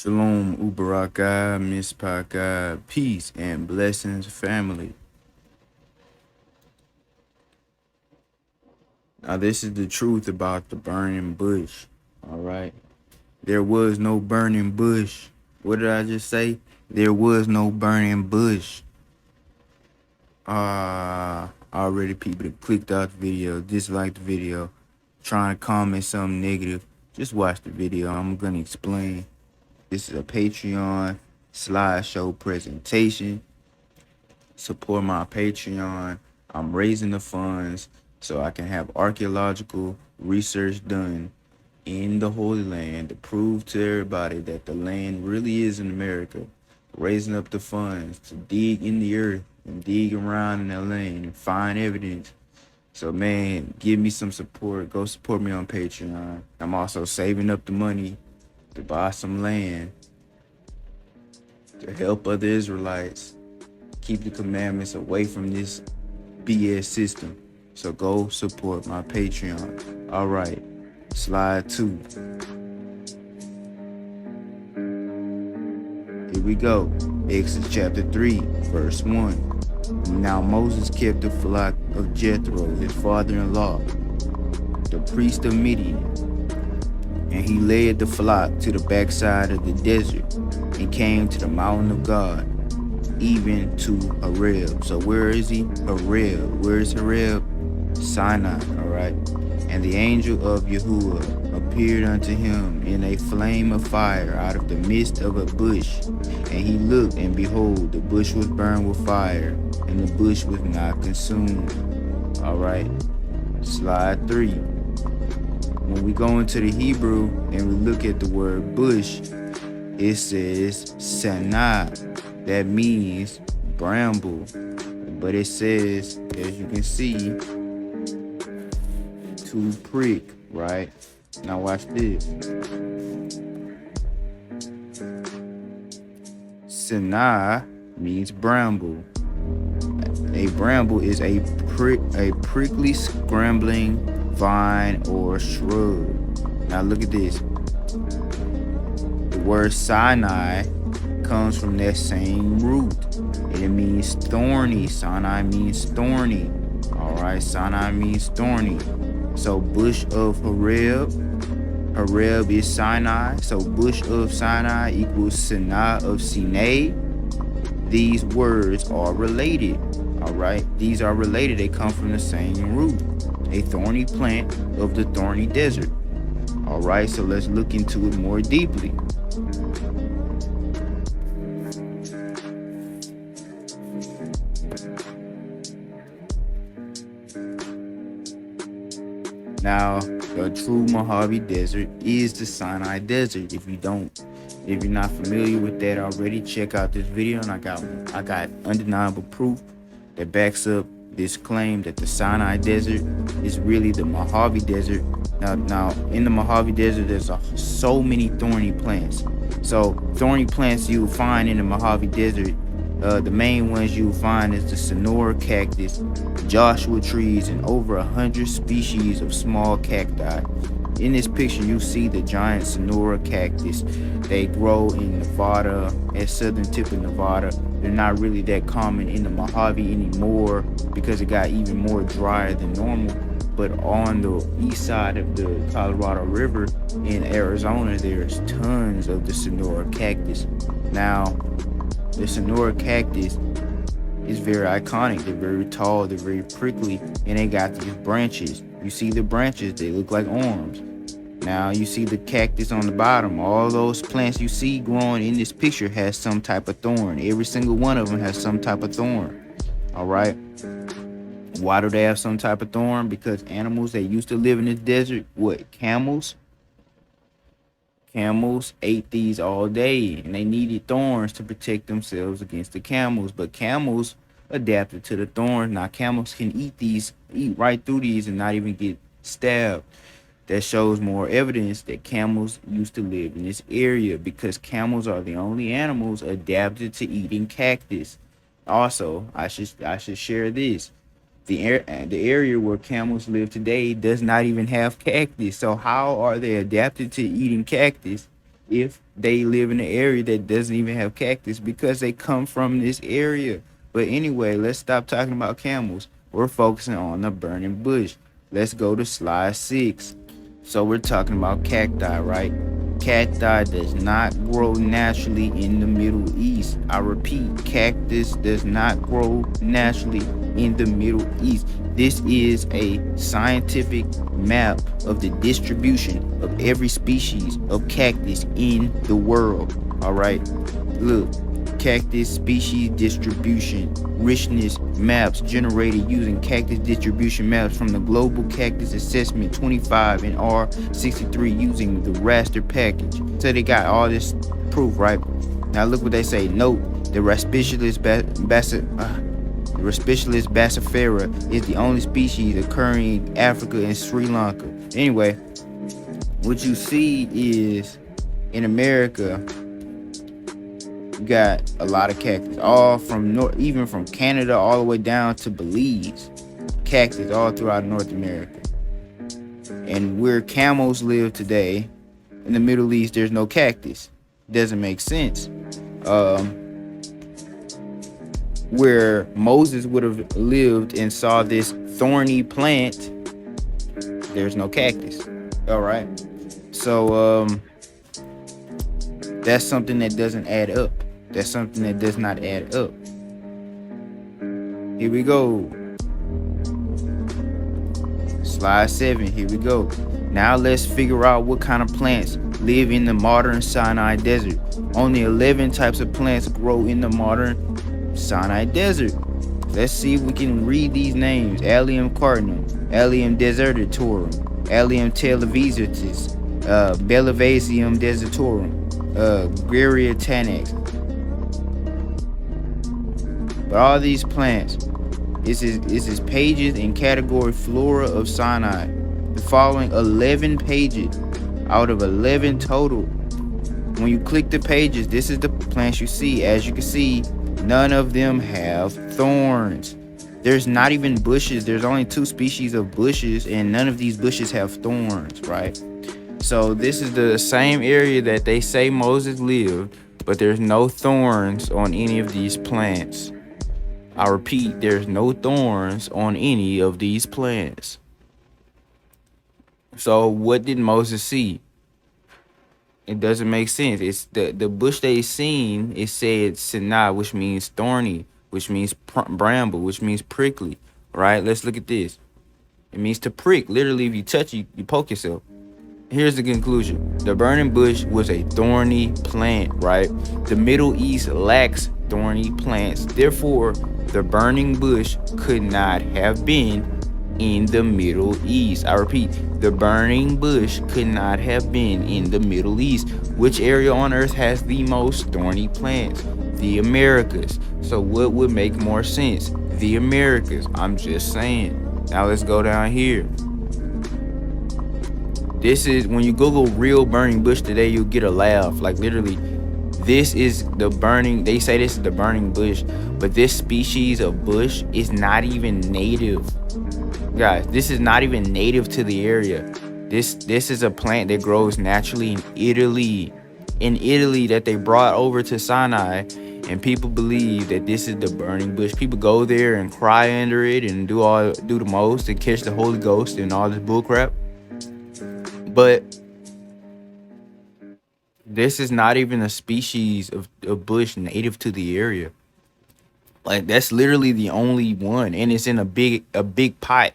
Shalom, Ubaraka, Mispaka, peace and blessings, family. Now, this is the truth about the burning bush. All right. There was no burning bush. What did I just say? There was no burning bush. Already people that clicked out the video, disliked the video, trying to comment something negative. Just watch the video. I'm going to explain. This is a Patreon slideshow presentation. Support my Patreon. I'm raising the funds so I can have archaeological research done in the Holy Land to prove to everybody that the land really is in America. Raising up the funds to dig in the earth and dig around in the land and find evidence. So, man, give me some support. Go support me on Patreon. I'm also saving up the money to buy some land to help other Israelites keep the commandments away from this BS system. So go support my Patreon. All right, slide 2. Here we go. Exodus chapter 3, verse 1. Now Moses kept the flock of Jethro, his father-in-law, the priest of Midian, and he led the flock to the backside of the desert and came to the mountain of God, even to Horeb. So where is he? Horeb. Where is Horeb? Sinai. All right. And the angel of Yahuwah appeared unto him in a flame of fire out of the midst of a bush. And he looked, and behold, the bush was burned with fire, and the bush was not consumed. All right. Slide 3. When we go into the Hebrew and we look at the word bush, it says Sinai. That means bramble. But it says, as you can see, to prick, right? Now watch this. Sinai means bramble. A bramble is a prickly, scrambling vine or shrub. Now look at this. The word Sinai comes from that same root, and it means thorny. Sinai means thorny. All right, Sinai means thorny. So bush of Horeb is Sinai. So bush of Sinai equals Sinai of Sinai. These words are related. All right, these are related. They come from the same root, a thorny plant of the thorny desert. All right, so let's look into it more deeply. Now, the true Mojave Desert is the Sinai Desert. If you're not familiar with that already, check out this video, and I got undeniable proof that backs up this claim that the Sinai Desert is really the Mojave Desert. Now in the Mojave Desert, there's so many thorny plants. So thorny plants you'll find in the Mojave Desert, the main ones you'll find is the Menorah cactus, Joshua trees, and over 100 species of small cacti. In this picture, you see the giant Menorah cactus. They grow in Nevada, at southern tip of Nevada. They're not really that common in the Mojave anymore because it got even more drier than normal. But on the east side of the Colorado River in Arizona, there's tons of the Menorah cactus. Now, the Menorah cactus is very iconic. They're very tall, they're very prickly, and they got these branches. You see the branches, they look like arms. Now you see the cactus on the bottom. All those plants you see growing in this picture has some type of thorn. Every single one of them has some type of thorn. All right. Why do they have some type of thorn? Because animals that used to live in the desert, camels ate these all day, and they needed thorns to protect themselves against the camels. But camels adapted to the thorns. Now camels can eat right through these and not even get stabbed. That shows more evidence that camels used to live in this area, because camels are the only animals adapted to eating cactus. Also, I should share this. The area where camels live today does not even have cactus. So how are they adapted to eating cactus if they live in an area that doesn't even have cactus because they come from this area. But anyway, let's stop talking about camels. We're focusing on the burning bush. Let's go to slide 6. So we're talking about cacti, right? Cacti does not grow naturally in the Middle East. I repeat, cactus does not grow naturally in the Middle East. This is a scientific map of the distribution of every species of cactus in the world. All right, look, cactus species distribution richness maps generated using cactus distribution maps from the Global Cactus Assessment 25 and R63 using the raster package. So they got all this proof, right? Now look what they say. Note the Raspiculus bassifera is the only species occurring in Africa and Sri Lanka. Anyway, what you see is in America, you got a lot of cactus, all from north, even from Canada all the way down to Belize. Cactus all throughout North America. And where camels live today, in the Middle East, there's no cactus. Doesn't make sense. Where Moses would have lived and saw this thorny plant, there's no cactus. All right. So that's something that doesn't add up. That's something that does not add up. Here we go. Slide 7. Here we go. Now let's figure out what kind of plants live in the modern Sinai Desert. Only 11 types of plants grow in the modern Sinai Desert. Let's see if we can read these names. Allium cardinum, Allium desertatorum, Allium televisatus, Bellavasium desertorum, Greria tanax. But all these plants, this is pages in category Flora of Sinai. The following 11 pages out of 11 total. When you click the pages, this is the plants you see. As you can see, none of them have thorns. There's not even bushes. There's only 2 species of bushes, and none of these bushes have thorns, right? So this is the same area that they say Moses lived, but there's no thorns on any of these plants. I repeat, there's no thorns on any of these plants. So what did Moses see? It doesn't make sense. It's the bush they seen. It said Sinai, which means thorny, which means bramble, which means prickly. Right? Let's look at this. It means to prick. Literally, if you touch it, you poke yourself. Here's the conclusion. The burning bush was a thorny plant, right? The Middle East lacks thorny plants. Therefore, the burning bush could not have been in the Middle East. I repeat, the burning bush could not have been in the Middle East. Which area on earth has the most thorny plants? The Americas. So what would make more sense? The Americas. I'm just saying. Now let's go down here. This is, when you Google real burning bush today, you'll get a laugh. Like literally, this is the burning, they say this is the burning bush, but this species of bush is not even native. Guys, this is not even native to the area. This is a plant that grows naturally in Italy. In Italy, that they brought over to Sinai, and people believe that this is the burning bush. People go there and cry under it and do the most and catch the Holy Ghost and all this bullcrap. But this is not even a species of bush native to the area. Like that's literally the only one, and it's in a big pot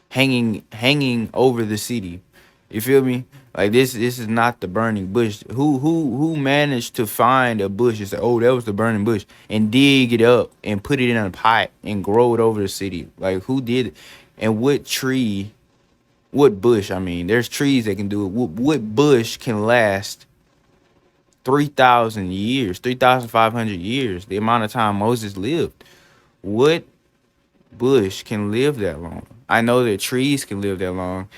hanging over the city. You feel me? Like this is not the burning bush. Who managed to find a bush and say, oh, that was the burning bush, and dig it up and put it in a pot and grow it over the city? Like who did it? And what tree? What bush? I mean, there's trees that can do it. What bush can last 3,000 years, 3,500 years, the amount of time Moses lived? What bush can live that long? I know that trees can live that long.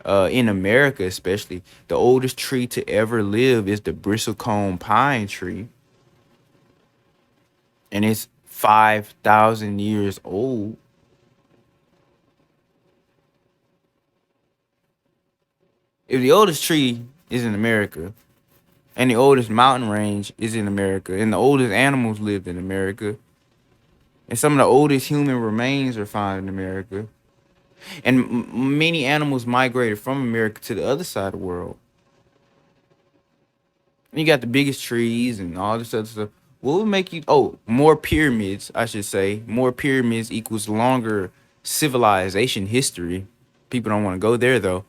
In America, especially, the oldest tree to ever live is the bristlecone pine tree, and it's 5,000 years old. If the oldest tree is in America, And the oldest mountain range is in America, and the oldest animals lived in America, and some of the oldest human remains are found in America. And many animals migrated from America to the other side of the world. And you got the biggest trees and all this other stuff. What would make you? Oh, more pyramids, I should say. More pyramids equals longer civilization history. People don't want to go there though.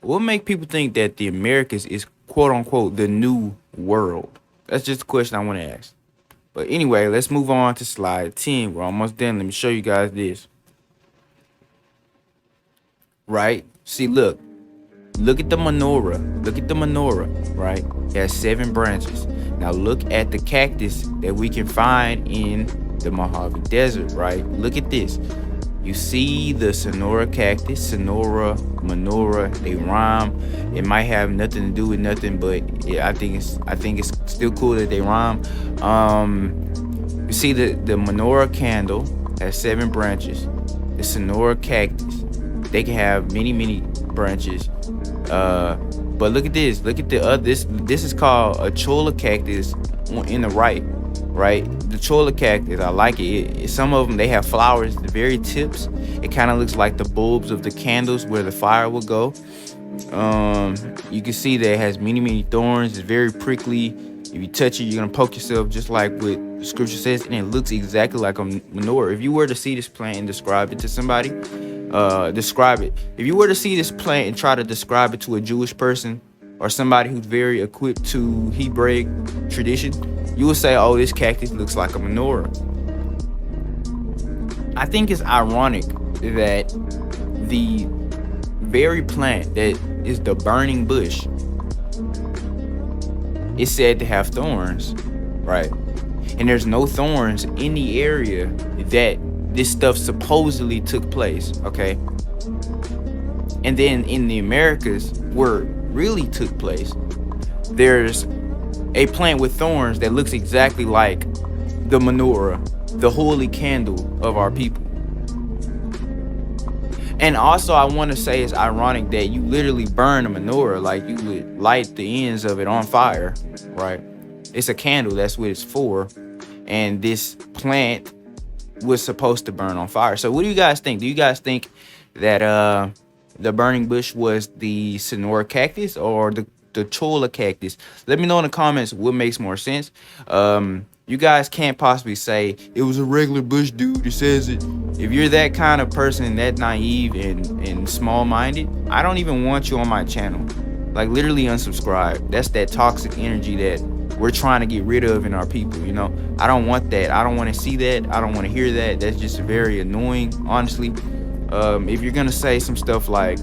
What make people think that the Americas is quote unquote the new world? That's just a question I want to ask. But anyway, let's move on to slide 10. We're almost done. Let me show you guys this. Right? See, look at the menorah. Look at the menorah, right? It has 7 branches. Now look at the cactus that we can find in the Mojave Desert, right? Look at this. You see the Sonora cactus, Sonora, menorah, they rhyme. It might have nothing to do with nothing, but yeah, I think it's still cool that they rhyme. You see the menorah candle has 7 branches. The Sonora cactus, they can have many branches. But look at this. Look at the this is called a cholla cactus in the right. The cholla cactus, I like it. Some of them, they have flowers at the very tips. It kind of looks like the bulbs of the candles where the fire will go. You can see that it has many thorns. It's very prickly. If you touch it, you're gonna poke yourself, just like what the scripture says, and it looks exactly like a menorah. If you were to see this plant and describe it to somebody, describe it. If you were to see this plant and try to describe it to a Jewish person or somebody who's very equipped to Hebraic tradition, you will say, oh, this cactus looks like a menorah. I think it's ironic that the very plant that is the burning bush is said to have thorns, right? And there's no thorns in the area that this stuff supposedly took place, okay? And then in the Americas, where it really took place, there's a plant with thorns that looks exactly like the menorah, the holy candle of our people. And also, I want to say it's ironic that you literally burn a menorah, like you would light the ends of it on fire, right? It's a candle, that's what it's for. And this plant was supposed to burn on fire. So what do you guys think? Do you guys think that the burning bush was the Sonora cactus or the cholla cactus? Let me know in the comments what makes more sense. You guys can't possibly say it was a regular bush dude who says it. If you're that kind of person, that naive and small-minded, I don't even want you on my channel. Like, literally unsubscribe. That's that toxic energy that we're trying to get rid of in our people, you know? I don't want that. I don't want to see that. I don't want to hear that. That's just very annoying, honestly. If you're gonna say some stuff like,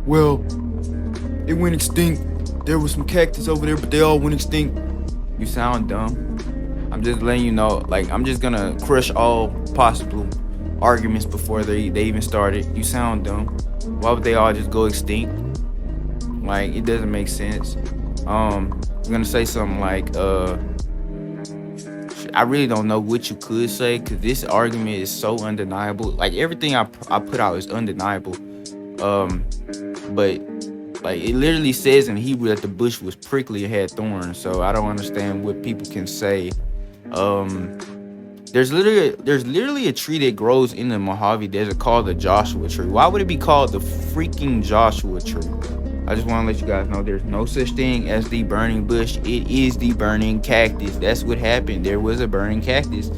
well, it went extinct, there was some cactus over there, but they all went extinct, you sound dumb. I'm just letting you know, like, I'm just gonna crush all possible arguments before they even started. You sound dumb. Why would they all just go extinct? Like, it doesn't make sense. I'm gonna say something like, I really don't know what you could say, because this argument is so undeniable. Like, everything I put out is undeniable. But like, it literally says in Hebrew that the bush was prickly and had thorns. So I don't understand what people can say. There's literally a tree that grows in the Mojave Desert called the Joshua tree. Why would it be called the freaking Joshua tree? I just want to let you guys know there's no such thing as the burning bush. It is the burning cactus. That's what happened. There was a burning cactus,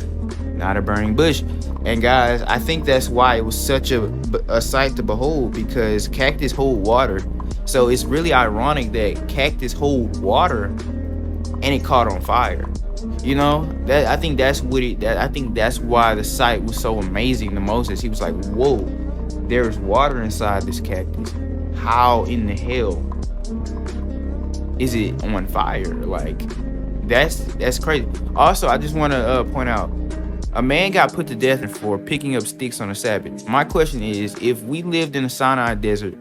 not a burning bush. And guys, I think that's why it was such a sight to behold, because cactus hold water. So it's really ironic that cactus hold water and it caught on fire. You know, that I think that's what I think that's why the sight was so amazing to Moses. He was like, whoa, there's water inside this cactus. How in the hell is it on fire? Like, that's crazy. Also, I just want to point out, a man got put to death for picking up sticks on the Sabbath. My question is, if we lived in the Sinai desert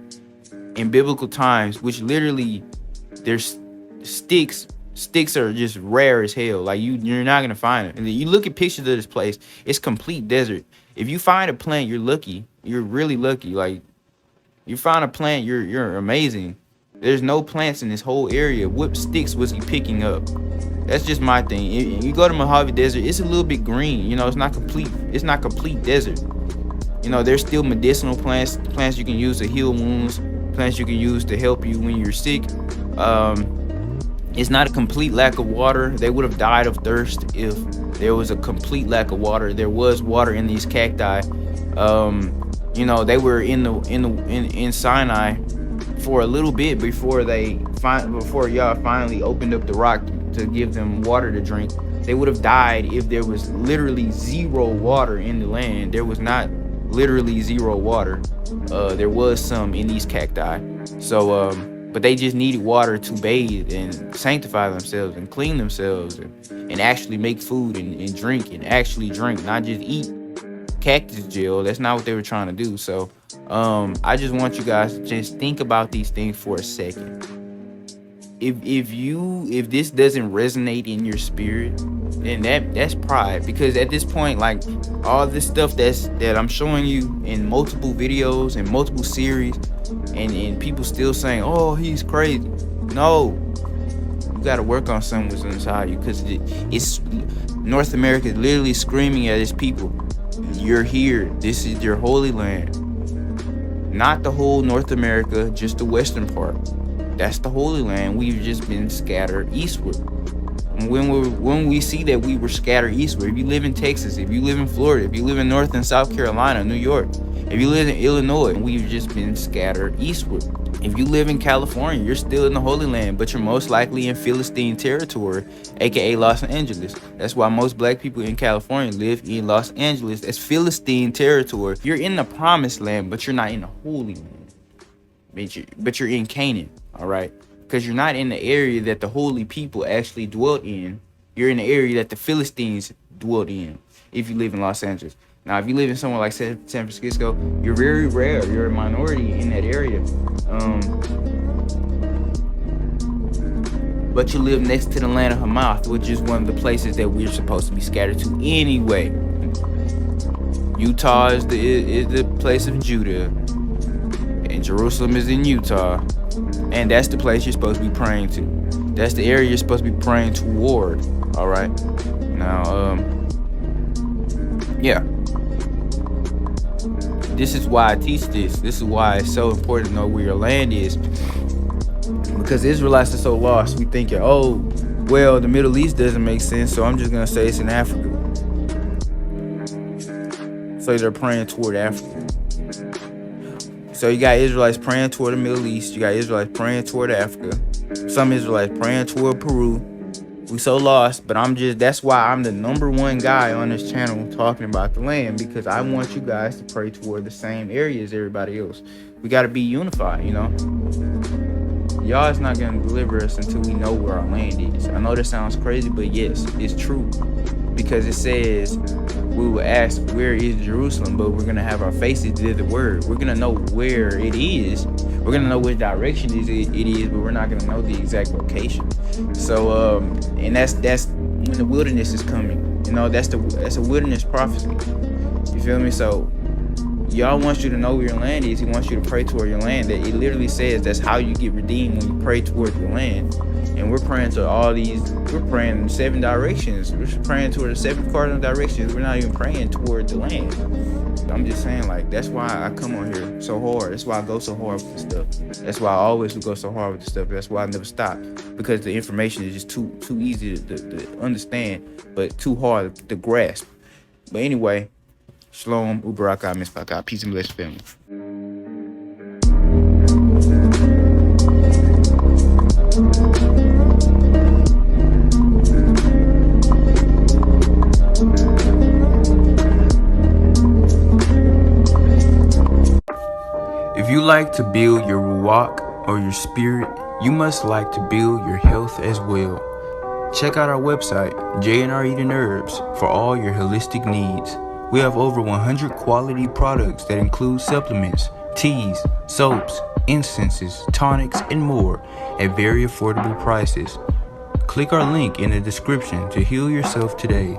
in biblical times, which literally there's sticks are just rare as hell. Like, you're not gonna find it. And you look at pictures of this place, it's complete desert. If you find a plant, you're lucky. You're really lucky. Like, you find a plant, you're amazing. There's no plants in this whole area. What sticks was he picking up? That's just my thing. You go to Mojave Desert, it's a little bit green. You know, it's not complete. It's not complete desert. You know, there's still medicinal plants you can use to heal wounds, plants you can use to help you when you're sick. It's not a complete lack of water. They would have died of thirst if there was a complete lack of water. There was water in these cacti. You know, they were in Sinai for a little bit before y'all finally opened up the rock to give them water to drink. They would have died if there was literally zero water in the land. There was not literally zero water. There was some in these cacti. So but they just needed water to bathe and sanctify themselves and clean themselves and actually make food and drink and actually drink, not just eat cactus gel. That's not what they were trying to do. So I just want you guys to just think about these things for a second. If this doesn't resonate in your spirit, then that's pride. Because at this point, like, all this stuff that I'm showing you in multiple videos and multiple series, and people still saying, oh, he's crazy. No, you got to work on something that's inside you, because it's North America is literally screaming at its people, you're here, this is your holy land. Not the whole North America, just the western part. That's the Holy Land. We've just been scattered eastward. When we see that we were scattered eastward, if you live in Texas, if you live in Florida, if you live in North and South Carolina, New York, if you live in Illinois, we've just been scattered eastward. If you live in California, you're still in the Holy Land, but you're most likely in Philistine territory, aka Los Angeles. That's why most black people in California live in Los Angeles. That's Philistine territory. You're in the Promised Land, but you're not in the Holy Land. But you're in Canaan. All right, because you're not in the area that the holy people actually dwelt in. You're in the area that the Philistines dwelt in. If you live in Los Angeles. Now, if you live in somewhere like San Francisco, you're very rare. You're a minority in that area. But you live next to the land of Hamath, which is one of the places that we're supposed to be scattered to anyway. Utah is the place of Judah, and Jerusalem is in Utah. And that's the place you're supposed to be praying to. That's the area you're supposed to be praying toward. All right. Now, yeah. This is why I teach this. This is why it's so important to know where your land is. Because Israelites are so lost. We thinking, oh, well, the Middle East doesn't make sense, so I'm just going to say it's in Africa. So they're praying toward Africa. So you got Israelites praying toward the Middle East. You got Israelites praying toward Africa. Some Israelites praying toward Peru. We so lost, but that's why I'm the #1 guy on this channel talking about the land, because I want you guys to pray toward the same area as everybody else. We got to be unified, you know. Y'all is not going to deliver us until we know where our land is. I know that sounds crazy, but yes, it's true. Because it says, we will ask, where is Jerusalem? But we're going to have our faces to the word. We're going to know where it is. We're going to know which direction it is, but we're not going to know the exact location. So, and that's when the wilderness is coming. You know, that's a wilderness prophecy. You feel me? So, y'all wants you to know where your land is. He wants you to pray toward your land. That it literally says that's how you get redeemed, when you pray toward your land. And we're praying to we're praying in 7 directions. We're praying toward the 7 cardinal directions. We're not even praying toward the land. I'm just saying, like, that's why I come on here so hard. That's why I go so hard with the stuff. That's why I always go so hard with the stuff. That's why I never stop. Because the information is just too easy to understand, but too hard to grasp. But anyway, Shalom, Ubaraka, Mispaka. Peace and blessings, family. If you like to build your ruach or your spirit, you must like to build your health as well. Check out our website, J&R Eden Herbs, for all your holistic needs. We have over 100 quality products that include supplements, teas, soaps, incenses, tonics, and more at very affordable prices. Click our link in the description to heal yourself today.